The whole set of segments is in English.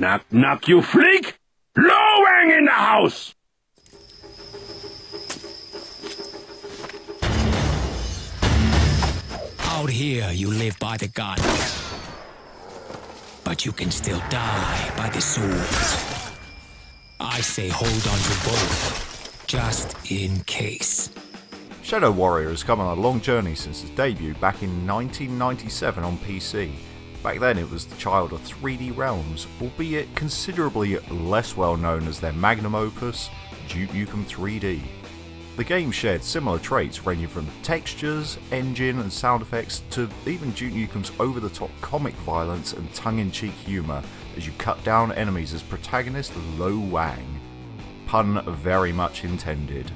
Knock, knock, you freak! Lo Wang in the house! Out here, you live by the gun. But you can still die by the sword. I say hold on to both, just in case. Shadow Warrior has come on a long journey since its debut back in 1997 on PC. Back then it was the child of 3D Realms, albeit considerably less well known as their magnum opus, Duke Nukem 3D. The game shared similar traits ranging from textures, engine and sound effects to even Duke Nukem's over-the-top comic violence and tongue-in-cheek humour as you cut down enemies as protagonist Lo Wang. Pun very much intended.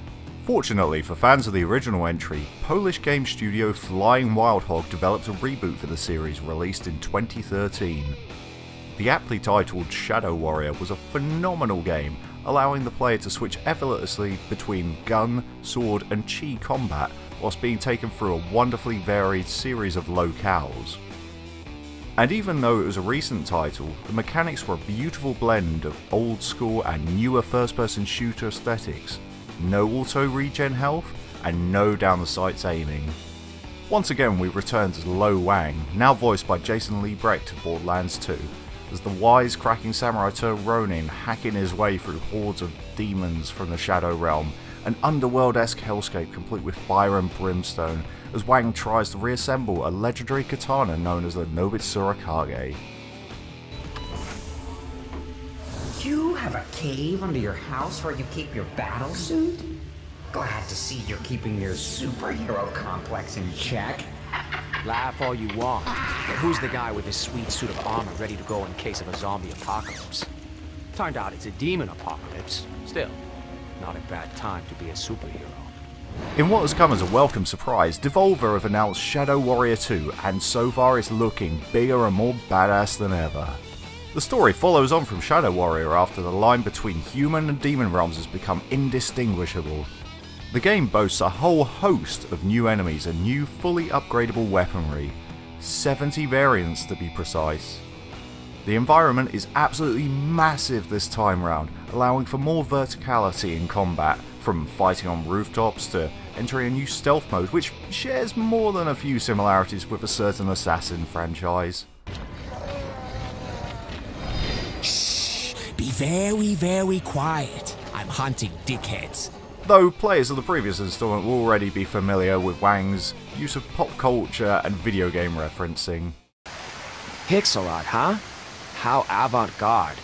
Fortunately for fans of the original entry, Polish game studio Flying Wild Hog developed a reboot for the series released in 2013. The aptly titled Shadow Warrior was a phenomenal game, allowing the player to switch effortlessly between gun, sword and chi combat whilst being taken through a wonderfully varied series of locales. And even though it was a recent title, the mechanics were a beautiful blend of old school and newer first person shooter aesthetics. No auto regen health, and no down the sights aiming. Once again we return to Lo Wang, now voiced by Jason Lee Brecht of Borderlands 2, as the wise-cracking samurai turned Ronin hacking his way through hordes of demons from the Shadow Realm, an underworld-esque hellscape complete with fire and brimstone, as Wang tries to reassemble a legendary katana known as the Nobitsura Kage. You have a cave under your house where you keep your battle suit? Glad to see you're keeping your superhero complex in check. Laugh all you want, but who's the guy with his sweet suit of armor ready to go in case of a zombie apocalypse? Turned out it's a demon apocalypse. Still, not a bad time to be a superhero. In what has come as a welcome surprise, Devolver have announced Shadow Warrior 2, and so far it's looking bigger and more badass than ever. The story follows on from Shadow Warrior after the line between human and demon realms has become indistinguishable. The game boasts a whole host of new enemies and new fully upgradable weaponry, 70 variants to be precise. The environment is absolutely massive this time round, allowing for more verticality in combat, from fighting on rooftops to entering a new stealth mode which shares more than a few similarities with a certain Assassin franchise. Be very, very quiet. I'm hunting dickheads. Though players of the previous installment will already be familiar with Wang's use of pop culture and video game referencing. Pixel art, huh? How avant-garde.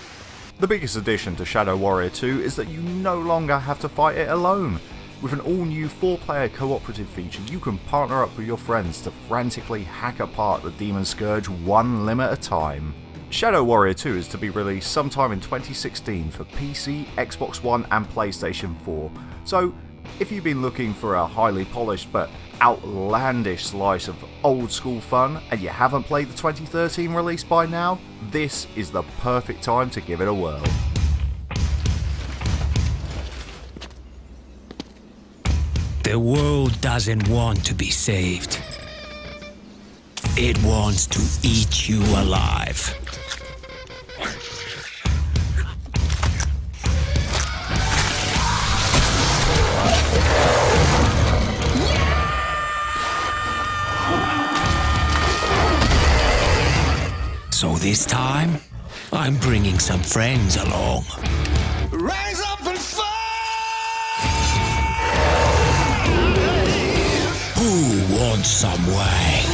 The biggest addition to Shadow Warrior 2 is that you no longer have to fight it alone. With an all-new 4-player cooperative feature, you can partner up with your friends to frantically hack apart the Demon Scourge one limb at a time. Shadow Warrior 2 is to be released sometime in 2016 for PC, Xbox One and PlayStation 4, so if you've been looking for a highly polished but outlandish slice of old school fun and you haven't played the 2013 release by now, this is the perfect time to give it a whirl. The world doesn't want to be saved. It wants to eat you alive. So this time, I'm bringing some friends along. Rise up and fight! Who wants some wang?